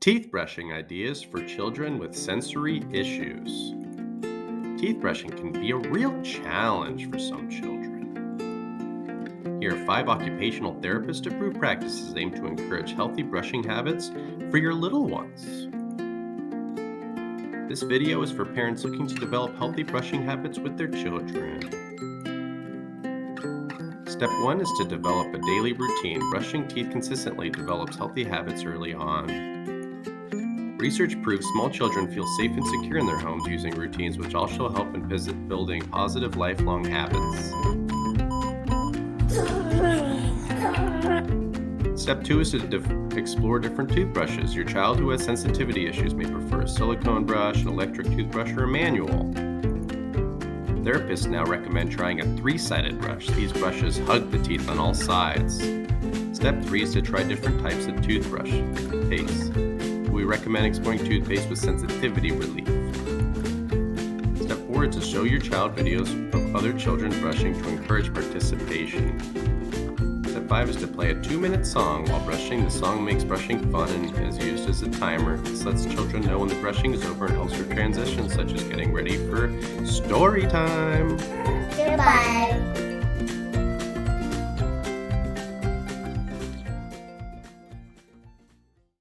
Teeth brushing ideas for children with sensory issues. Teeth brushing can be a real challenge for some children. Here are 5 occupational therapist approved practices aimed to encourage healthy brushing habits for your little ones. This video is for parents looking to develop healthy brushing habits with their children. Step 1 is to develop a daily routine. Brushing teeth consistently develops healthy habits early on. Research proves small children feel safe and secure in their homes using routines, which also help in building positive lifelong habits. Step 2 is to explore different toothbrushes. Your child who has sensitivity issues may prefer a silicone brush, an electric toothbrush, or a manual. Therapists now recommend trying a 3-sided brush. These brushes hug the teeth on all sides. Step 3 is to try different types of toothbrush paste. We recommend exploring toothpaste with sensitivity relief. Step 4 is to show your child videos of other children brushing to encourage participation. Step 5 is to play a 2-minute song while brushing. The song makes brushing fun and is used as a timer. This lets children know when the brushing is over and helps for transitions such as getting ready for story time. Goodbye.